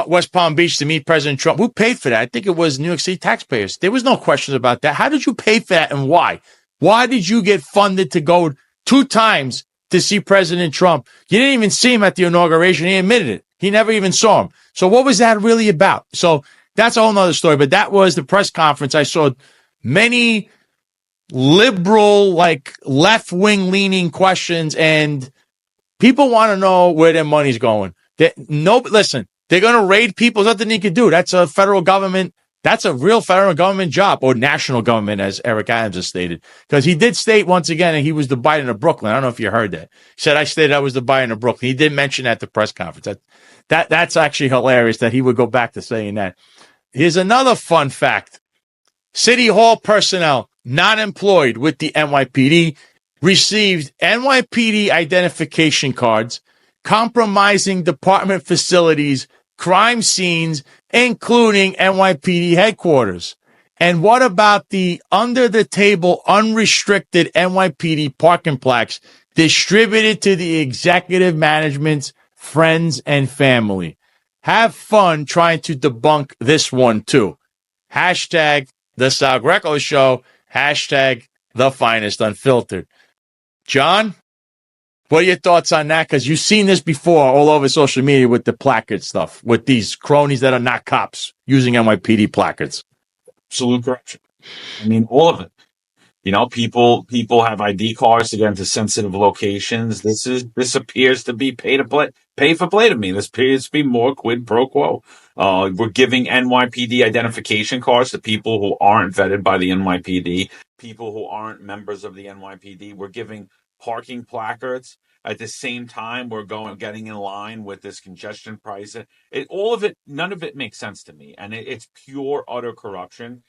West Palm Beach to meet President Trump. Who paid for that? I think it was New York City taxpayers. There was no questions about that. How did you pay for that and why? Why did you get funded to go 2 times to see President Trump? You didn't even see him at the inauguration. He admitted it. He never even saw him. So what was that really about? So that's a whole nother story. But that was the press conference. I saw many liberal, like left-wing leaning questions, and people want to know where their money's going. Listen, they're going to raid people. There's nothing you can do. That's a federal government. That's a real federal government job, or national government, as Eric Adams has stated. Because he did state once again that he was the Biden of Brooklyn. I don't know if you heard that. He said, I stated I was the Biden of Brooklyn. He did mention that at the press conference. That's actually hilarious that he would go back to saying that. Here's another fun fact. City Hall personnel not employed with the NYPD received NYPD identification cards compromising department facilities, crime scenes, including NYPD headquarters. And what about the under-the-table, unrestricted NYPD parking plaques distributed to the executive management's friends and family? Have fun trying to debunk this one, too. Hashtag the Sal Greco Show. Hashtag the finest unfiltered. John, what are your thoughts on that? Because you've seen this before all over social media with the placard stuff, with these cronies that are not cops using NYPD placards. Absolute corruption. I mean, all of it. People have ID cards to get into sensitive locations. This appears to be pay for play to me. This appears to be more quid pro quo. We're giving NYPD identification cards to people who aren't vetted by the NYPD, people who aren't members of the NYPD. We're giving parking placards. At the same time, we're getting in line with this congestion price. All of it, none of it makes sense to me. And it's pure, utter corruption.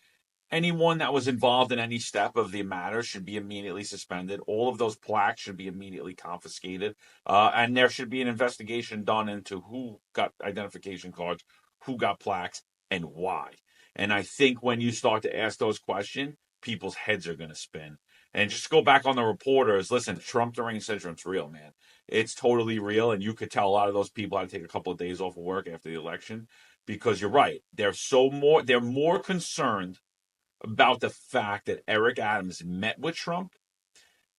Anyone that was involved in any step of the matter should be immediately suspended. All of those plaques should be immediately confiscated. And there should be an investigation done into who got identification cards, who got plaques, and why. And I think when you start to ask those questions, people's heads are going to spin. And just go back on the reporters. Listen, Trump deranged syndrome's real, man. It's totally real. And you could tell a lot of those people had to take a couple of days off of work after the election, because you're right. They're more concerned about the fact that Eric Adams met with Trump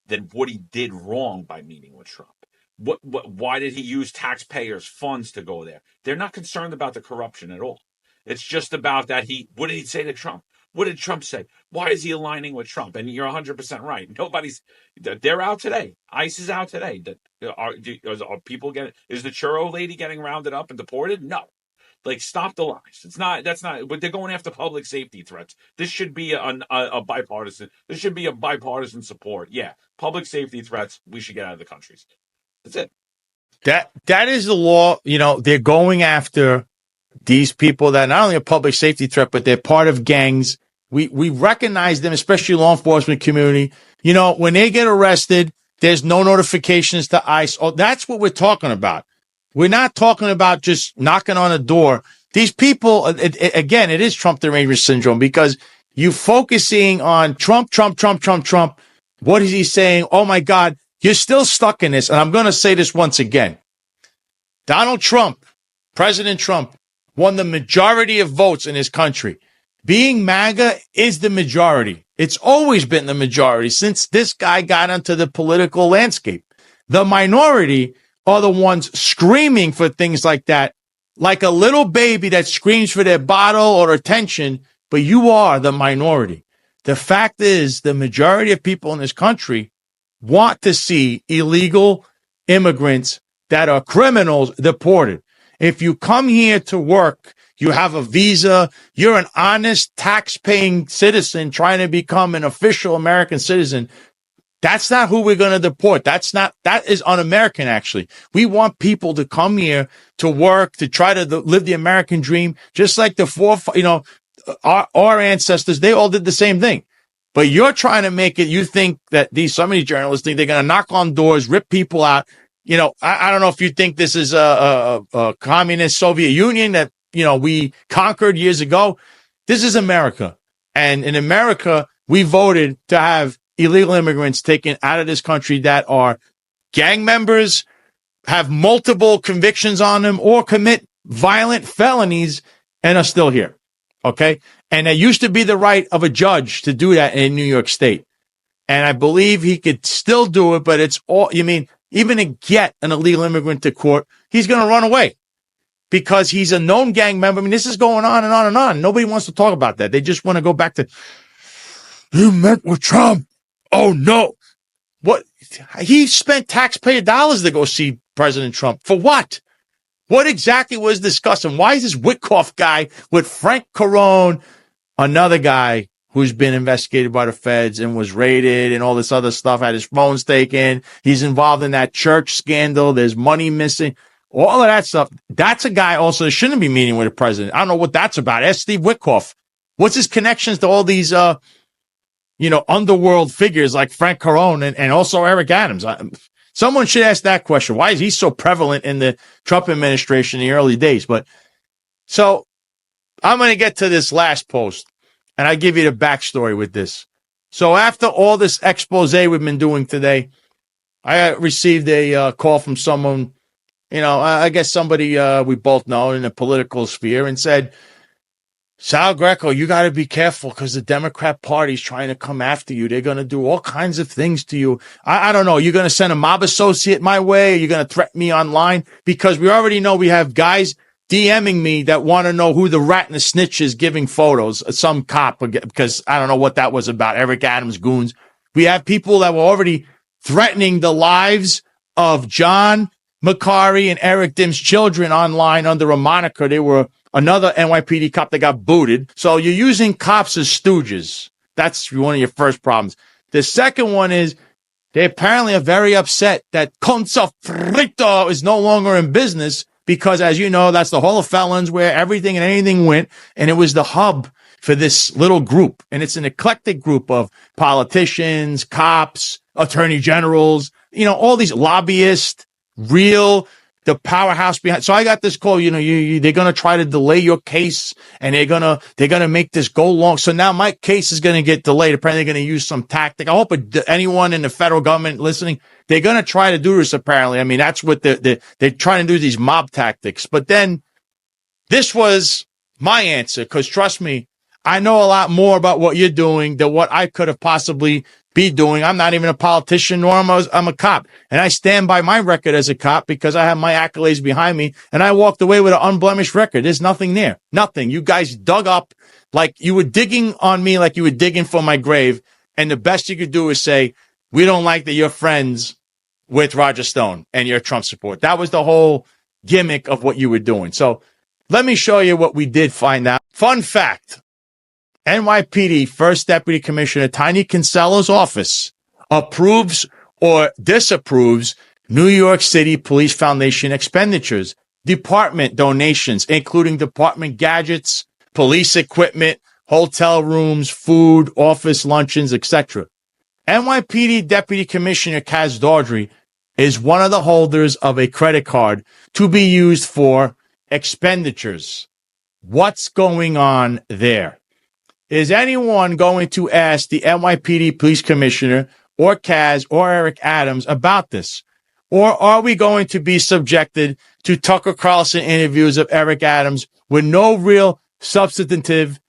than what he did wrong by meeting with Trump. Why did he use taxpayers' funds to go there? They're not concerned about the corruption at all. It's just about that what did he say to Trump? What did Trump say? Why is he aligning with Trump? And you're 100% right. They're out today. ICE is out today. Are people is the churro lady getting rounded up and deported? No. Like, stop the lies. But they're going after public safety threats. This should be a bipartisan. This should be a bipartisan support. Yeah. Public safety threats. We should get out of the countries. That's it. That is the law. They're going after these people that not only a public safety threat, but they're part of gangs. We recognize them, especially law enforcement community. When they get arrested, there's no notifications to ICE. Oh, that's what we're talking about. We're not talking about just knocking on a door. These people, again, it is Trump derangement syndrome, because you focusing on Trump. What is he saying? Oh my God, you're still stuck in this. And I'm going to say this once again. Donald Trump, President Trump, won the majority of votes in his country. Being MAGA is the majority. It's always been the majority since this guy got onto the political landscape. The minority are the ones screaming for things like that, like a little baby that screams for their bottle or attention, but you are the minority. The fact is, the majority of people in this country want to see illegal immigrants that are criminals deported. If you come here to work, you have a visa, you're an honest tax-paying citizen trying to become an official American citizen, that's not who we're going to deport. That is un-American, actually. We want people to come here to work, to try to live the American dream, just like our ancestors, they all did the same thing. But you're trying to make it, you think that some of these journalists think they're going to knock on doors, rip people out. I don't know if you think this is a communist Soviet Union that, we conquered years ago. This is America. And in America, we voted to have illegal immigrants taken out of this country that are gang members, have multiple convictions on them, or commit violent felonies and are still here. Okay? And it used to be the right of a judge to do that in New York State. And I believe he could still do it, but it's all, even to get an illegal immigrant to court, he's going to run away because he's a known gang member. This is going on and on and on. Nobody wants to talk about that. They just want to go back to, you met with Trump. Oh, no. What? He spent taxpayer dollars to go see President Trump. For what? What exactly was discussed? And why is this Witkoff guy with Frank Carone, another guy who's been investigated by the feds and was raided and all this other stuff, had his phones taken. He's involved in that church scandal. There's money missing. All of that stuff. That's a guy also that shouldn't be meeting with the president. I don't know what that's about. Ask Steve Witkoff. What's his connections to all these, underworld figures like Frank Carone and also Eric Adams? Someone should ask that question. Why is he so prevalent in the Trump administration in the early days? But so I'm going to get to this last post. And I give you the backstory with this. So after all this expose we've been doing today, I received a call from someone, I guess somebody we both know in the political sphere, and said, Sal Greco, you got to be careful because the Democrat Party's trying to come after you. They're going to do all kinds of things to you. I don't know. You're going to send a mob associate my way? Or you're going to threaten me online? Because we already know we have guys DMing me that want to know who the rat and the snitch is giving photos, some cop, because I don't know what that was about, Eric Adams goons. We have people that were already threatening the lives of John Macari and Eric Adams' children online under a moniker. They were another NYPD cop that got booted. So you're using cops as stooges. That's one of your first problems. The second one is they apparently are very upset that Consa Frito is no longer in business, because, as you know, that's the Hall of Felons where everything and anything went. And it was the hub for this little group. And it's an eclectic group of politicians, cops, attorney generals, all these lobbyists, real the powerhouse behind. So I got this call, they're going to try to delay your case and they're going to make this go long. So now my case is going to get delayed. Apparently they're going to use some tactic. I hope anyone in the federal government listening, they're going to try to do this apparently. I mean, that's what they're trying to do, these mob tactics. But then this was my answer, because trust me, I know a lot more about what you're doing than what I could have possibly be doing. I'm not even a politician, nor I'm a cop. And I stand by my record as a cop because I have my accolades behind me. And I walked away with an unblemished record. There's nothing there. Nothing. You guys dug up like you were digging on me, like you were digging for my grave. And the best you could do is say, we don't like that you're friends with Roger Stone and you're a Trump support. That was the whole gimmick of what you were doing. So let me show you what we did find out. Fun fact. NYPD First Deputy Commissioner Tiny Kinsella's office approves or disapproves New York City Police Foundation expenditures, department donations, including department gadgets, police equipment, hotel rooms, food, office luncheons, etc. NYPD Deputy Commissioner Kaz Daughtry is one of the holders of a credit card to be used for expenditures. What's going on there? Is anyone going to ask the NYPD Police Commissioner or Kaz or Eric Adams about this? Or are we going to be subjected to Tucker Carlson interviews of Eric Adams with no real substantive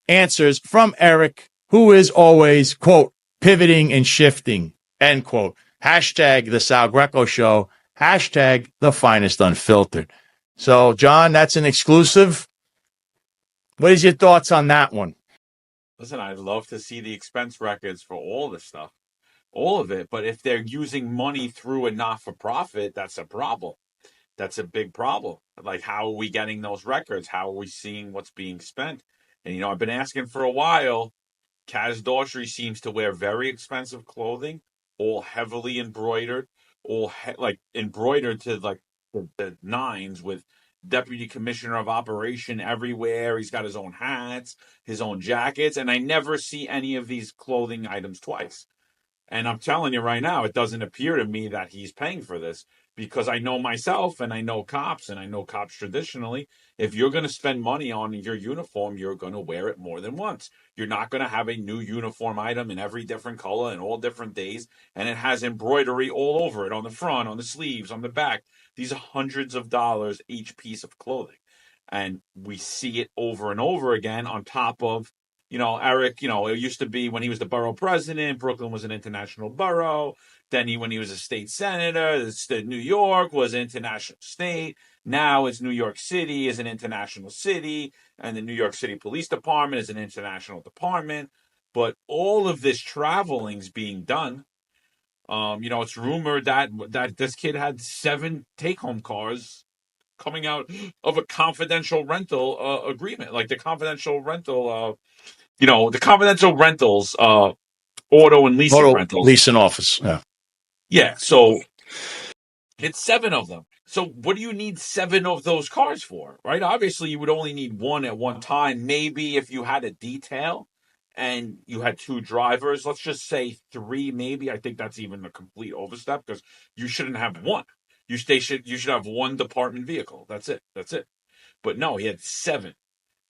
answers from Eric, who is always, quote, pivoting and shifting, end quote. Hashtag the Sal Greco Show, hashtag the finest unfiltered. So, John, that's an exclusive. What is your thoughts on that one? Listen, I'd love to see the expense records for all this stuff, all of it. But if they're using money through a not-for-profit, that's a problem. That's a big problem. Like, how are we getting those records? How are we seeing what's being spent? And, I've been asking for a while. Kaz Daughtry seems to wear very expensive clothing, all heavily embroidered, all embroidered to like the nines, with Deputy Commissioner of Operation everywhere. He's got his own hats, his own jackets, and I never see any of these clothing items twice. And I'm telling you right now, it doesn't appear to me that he's paying for this, because I know myself and I know cops, and I know cops traditionally. If you're going to spend money on your uniform, you're going to wear it more than once. You're not going to have a new uniform item in every different color and all different days, and it has embroidery all over it, on the front, on the sleeves, on the back. These are hundreds of dollars each piece of clothing. And we see it over and over again, on top of, Eric, it used to be when he was the borough president, Brooklyn was an international borough. Then when he was a state senator, New York was an international state. Now it's New York City is an international city, and the New York City Police Department is an international department. But all of this traveling is being done. It's rumored that this kid had 7 take-home cars coming out of a confidential rental agreement, like the confidential rental, the confidential rentals, auto and leasing rentals. Leasing office, yeah. Yeah, so it's 7 of them. So what do you need 7 of those cars for, right? Obviously, you would only need 1 at one time. Maybe if you had a detail and you had 2 drivers, let's just say 3, maybe. I think that's even a complete overstep, because you shouldn't have 1. You should have 1 department vehicle. That's it. But no, he had 7.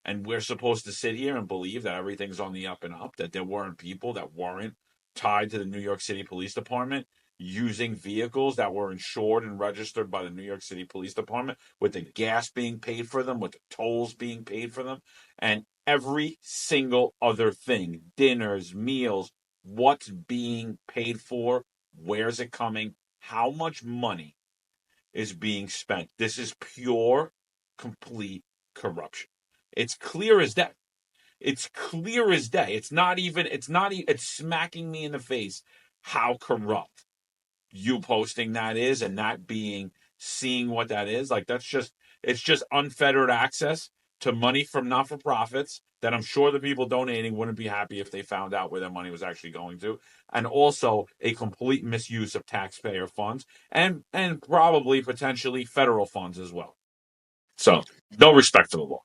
And we're supposed to sit here and believe that everything's on the up and up, that there weren't people that weren't tied to the New York City Police Department using vehicles that were insured and registered by the New York City Police Department, with the gas being paid for them, with the tolls being paid for them, and every single other thing, dinners, meals, what's being paid for, where's it coming, how much money is being spent. This is pure, complete corruption. It's clear as day. It's clear as day. It's smacking me in the face how corrupt you posting that is, and that seeing what that is. Like, it's just unfettered access to money from not-for-profits that I'm sure the people donating wouldn't be happy if they found out where their money was actually going to. And also a complete misuse of taxpayer funds and probably potentially federal funds as well. So no respect for the law.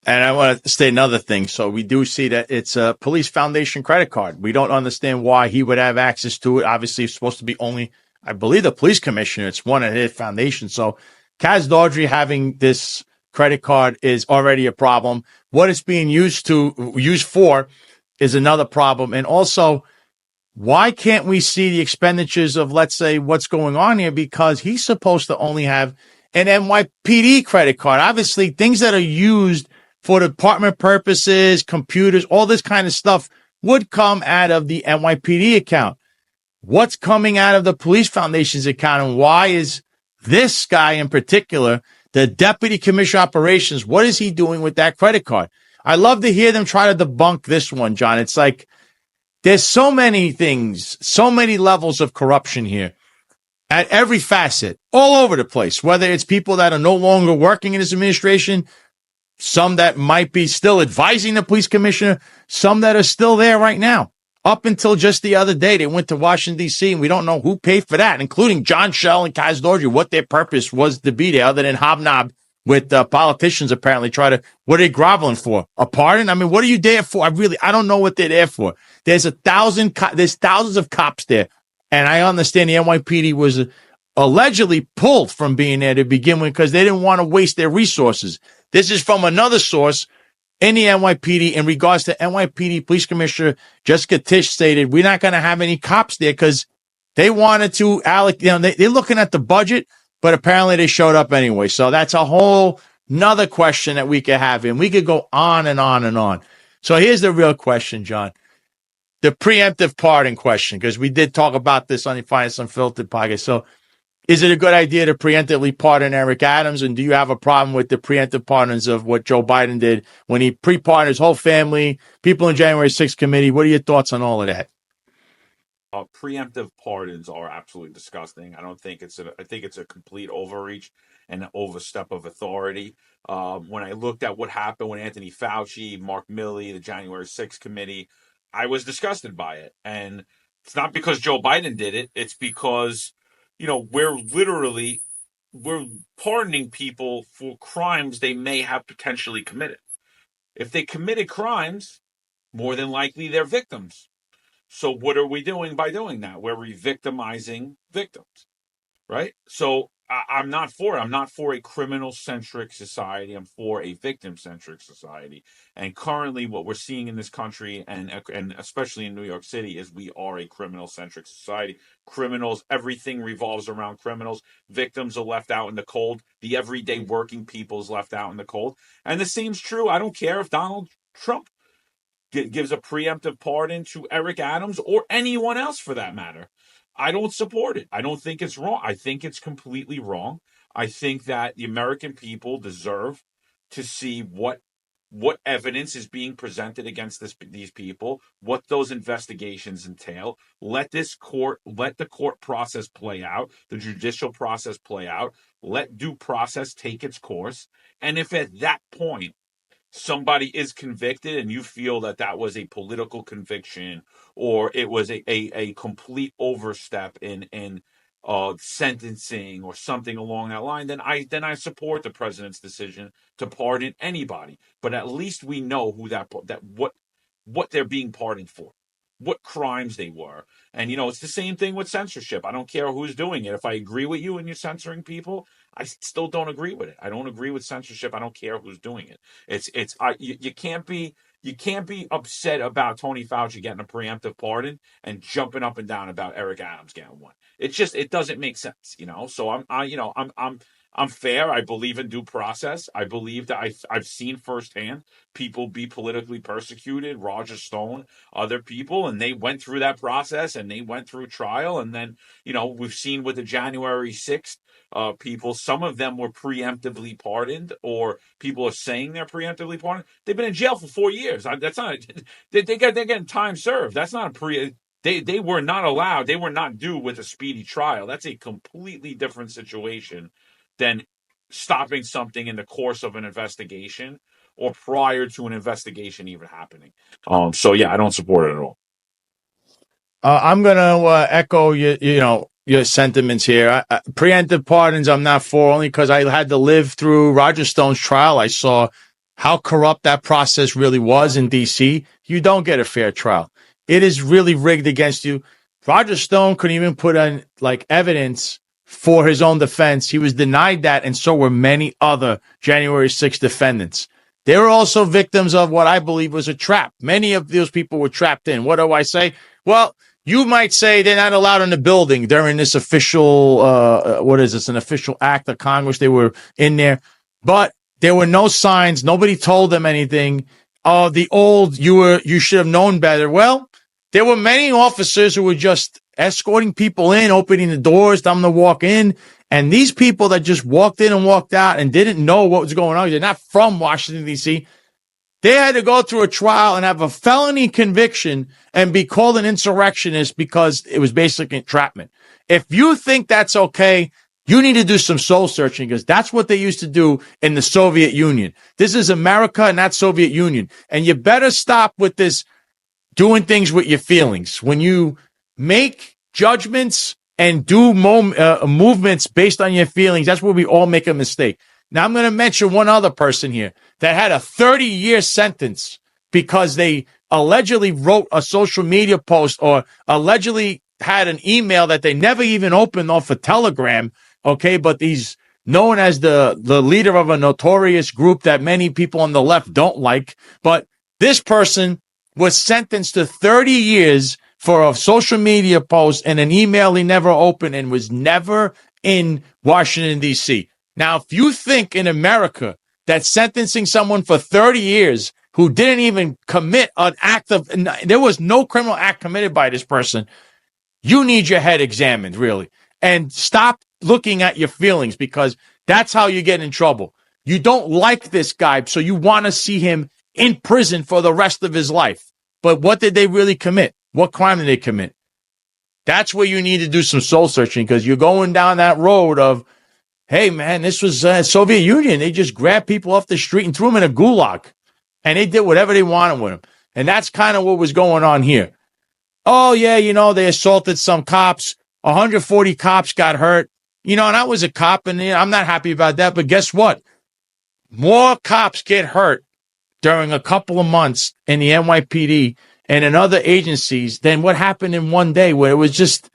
And I want to state another thing. So we do see that it's a police foundation credit card. We don't understand why he would have access to it. Obviously, it's supposed to be only I believe the police commissioner. It's one of his foundations. So Daughtry having this credit card is already a problem. What it's being used for is another problem. And also, why can't we see the expenditures of, let's say, what's going on here? Because he's supposed to only have an NYPD credit card. Obviously, things that are used for department purposes, computers, all this kind of stuff would come out of the NYPD account. What's coming out of the police foundation's account, and why is this guy in particular, the deputy commissioner of operations, what is he doing with that credit card? I love to hear them try to debunk this one, John. It's like there's so many things, so many levels of corruption here at every facet, all over the place, whether it's people that are no longer working in this administration, some that might be still advising the police commissioner, some that are still there right now. Up until just the other day, they went to Washington, D.C., and we don't know who paid for that, including John Shell and Daughtry, what their purpose was to be there other than hobnob with politicians apparently what are they groveling for? A pardon? I mean, what are you there for? I don't know what they're there for. There's thousands of cops there. And I understand the NYPD was allegedly pulled from being there to begin with because they didn't want to waste their resources. This is from another source in the NYPD in regards to NYPD Police Commissioner Jessica Tisch stated, we're not going to have any cops there because they wanted to allocate, they're looking at the budget, but apparently they showed up anyway. So that's a whole nother question that we could have, and we could go on and on and on. So here's the real question, John. The preemptive pardon question, because we did talk about this on the Finance Unfiltered podcast. So is it a good idea to preemptively pardon Eric Adams? And do you have a problem with the preemptive pardons of what Joe Biden did when he pre-pardoned his whole family, people in January 6th committee? What are your thoughts on all of that? Preemptive pardons are absolutely disgusting. I think it's a complete overreach and an overstep of authority. When I looked at what happened with Anthony Fauci, Mark Milley, the January 6th committee, I was disgusted by it. And it's not because Joe Biden did it. It's because, we're pardoning people for crimes they may have potentially committed. If they committed crimes, more than likely they're victims. So what are we doing by doing that? We're re-victimizing victims, right? So I'm not for it. I'm not for a criminal-centric society. I'm for a victim-centric society. And currently what we're seeing in this country, and especially in New York City, is we are a criminal-centric society. Criminals, everything revolves around criminals. Victims are left out in the cold. The everyday working people is left out in the cold. And the same's true. I don't care if Donald Trump gives a preemptive pardon to Eric Adams or anyone else for that matter. I don't support it. I don't think it's wrong. I think it's completely wrong. I think that the American people deserve to see what evidence is being presented against these people, what those investigations entail. Let the court process play out, the judicial process play out. Let due process take its course. And if at that point somebody is convicted and you feel that was a political conviction or it was a complete overstep in sentencing or something along that line, then I support the president's decision to pardon anybody. But at least we know what they're being pardoned for, what crimes they were. And, it's the same thing with censorship. I don't care who's doing it. If I agree with you and you're censoring people, I still don't agree with it. I don't agree with censorship. I don't care who's doing it. You can't be upset about Tony Fauci getting a preemptive pardon and jumping up and down about Eric Adams getting one. It doesn't make sense, So I'm fair. I believe in due process. I believe that I've seen firsthand people be politically persecuted, Roger Stone, other people, and they went through that process and they went through trial. And then, we've seen with the January 6th people, some of them were preemptively pardoned, or people are saying they're preemptively pardoned. They've been in jail for 4 years. That's not, they're getting time served. That's not they were not allowed. They were not due with a speedy trial. That's a completely different situation than stopping something in the course of an investigation or prior to an investigation even happening. So yeah, I don't support it at all. I'm going to echo your sentiments here. Preemptive pardons, I'm not for, only because I had to live through Roger Stone's trial. I saw how corrupt that process really was in D.C. You don't get a fair trial. It is really rigged against you. Roger Stone couldn't even put on like evidence for his own defense. He was denied that, and so were many other January 6th defendants. They were also victims of what I believe was a trap. Many of those people were trapped in. What do I say? Well, you might say they're not allowed in the building during this official, an official act of Congress. They were in there, but there were no signs. Nobody told them anything. You should have known better. Well, there were many officers who were just escorting people in, opening the doors, telling them to walk in. And these people that just walked in and walked out and didn't know what was going on, they're not from Washington, D.C., they had to go through a trial and have a felony conviction and be called an insurrectionist because it was basically entrapment. If you think that's okay, you need to do some soul searching because that's what they used to do in the Soviet Union. This is America, not Soviet Union. And you better stop with this doing things with your feelings. When you make judgments and do movements based on your feelings, that's where we all make a mistake. Now, I'm going to mention one other person here that had a 30-year sentence because they allegedly wrote a social media post or allegedly had an email that they never even opened off a Telegram, okay? But he's known as the leader of a notorious group that many people on the left don't like. But this person was sentenced to 30 years for a social media post and an email he never opened and was never in Washington, D.C. Now, if you think in America that sentencing someone for 30 years who didn't even commit an act of, there was no criminal act committed by this person, you need your head examined, really. And stop looking at your feelings because that's how you get in trouble. You don't like this guy, so you want to see him in prison for the rest of his life. But what did they really commit? What crime did they commit? That's where you need to do some soul searching because you're going down that road of, hey, man, this was Soviet Union. They just grabbed people off the street and threw them in a gulag. And they did whatever they wanted with them. And that's kind of what was going on here. Oh, yeah, they assaulted some cops. 140 cops got hurt. And I was a cop, and I'm not happy about that. But guess what? More cops get hurt during a couple of months in the NYPD and in other agencies than what happened in one day where it was just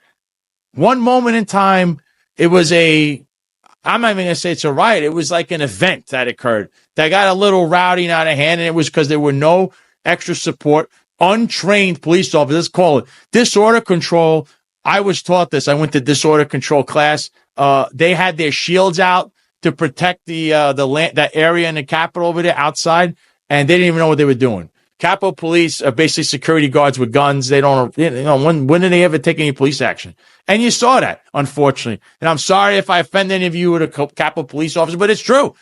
one moment in time. It was I'm not even going to say it's a riot. It was like an event that occurred that got a little rowdy and out of hand, and it was because there were no extra support. Untrained police officers, let's call it disorder control. I was taught this. I went to disorder control class. They had their shields out to protect the land, that area in the Capitol over there outside, and they didn't even know what they were doing. Capitol Police are basically security guards with guns. They don't, when did they ever take any police action? And you saw that, unfortunately. And I'm sorry if I offend any of you with a Capitol Police officer, but it's true.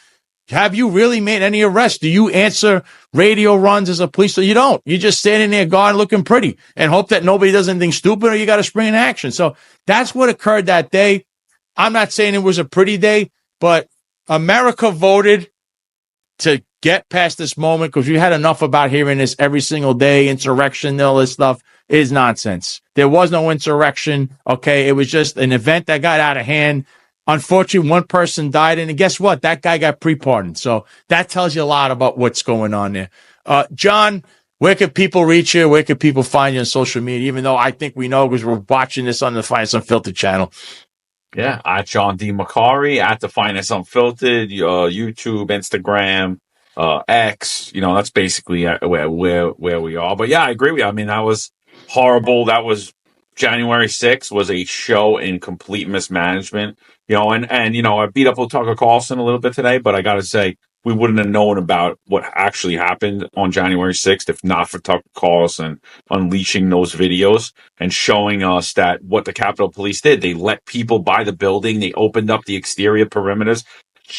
Have you really made any arrests? Do you answer radio runs as a police? You don't. You're just standing there guard looking pretty and hope that nobody does anything stupid or you got to spring in action. So that's what occurred that day. I'm not saying it was a pretty day, but America voted to get past this moment because we had enough about hearing this every single day. Insurrection, all this stuff is nonsense. There was no insurrection. Okay. It was just an event that got out of hand. Unfortunately, one person died, and guess what? That guy got pre-pardoned. So that tells you a lot about what's going on there. John, where could people reach you? Where could people find you on social media? Even though I think we know because we're watching this on the Finest Unfiltered channel. Yeah, at John D. Macari, at the Finest Unfiltered, YouTube, Instagram, X. That's basically where we are. But yeah, I agree with you. I mean, that was horrible. That was January 6th was a show in complete mismanagement. And I beat up with Tucker Carlson a little bit today, but I got to say, we wouldn't have known about what actually happened on January 6th if not for Tucker Carlson unleashing those videos and showing us that what the Capitol Police did. They let people by the building. They opened up the exterior perimeters,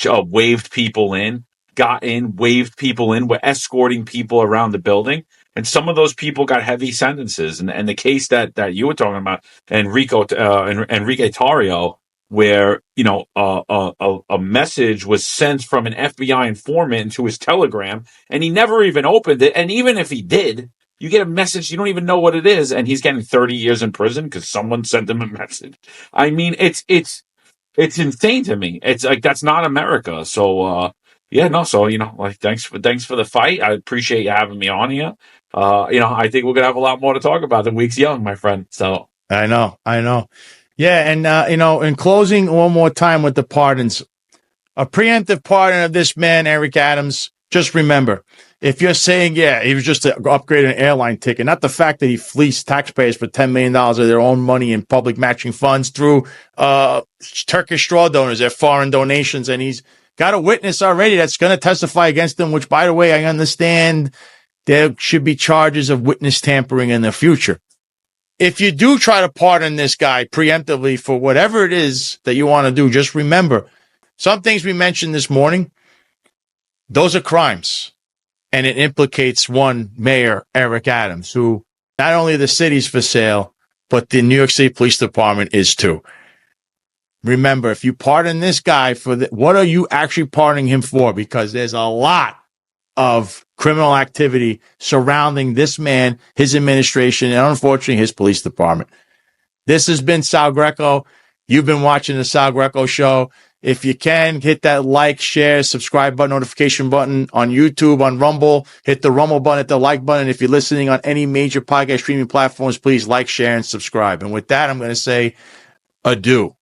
waved people in, got in, waved people in, were escorting people around the building. And some of those people got heavy sentences. And the case that you were talking about, Enrique Tario, where, a message was sent from an FBI informant to his Telegram, and he never even opened it. And even if he did, you get a message, you don't even know what it is, and he's getting 30 years in prison because someone sent him a message. I mean, it's insane to me. It's like, that's not America. So, thanks for the fight. I appreciate you having me on here. I think we're going to have a lot more to talk about. The week's young, my friend. So I know. Yeah, and, in closing one more time with the pardons, a preemptive pardon of this man, Eric Adams, just remember, if you're saying, he was just to upgrade an airline ticket, not the fact that he fleeced taxpayers for $10 million of their own money in public matching funds through Turkish straw donors, their foreign donations, and he's got a witness already that's going to testify against him, which, by the way, I understand there should be charges of witness tampering in the future. If you do try to pardon this guy preemptively for whatever it is that you want to do, just remember, some things we mentioned this morning, those are crimes. And it implicates one Mayor, Eric Adams, who not only the city's for sale, but the New York City Police Department is too. Remember, if you pardon this guy what are you actually pardoning him for? Because there's a lot of criminal activity surrounding this man, his administration, and unfortunately his police department. This has been Sal Greco. You've been watching the Sal Greco Show. If you can, hit that like, share, subscribe button, notification button on YouTube, on Rumble. Hit the Rumble button, hit the like button. If you're listening on any major podcast streaming platforms, please like, share, and subscribe. And with that, I'm going to say adieu.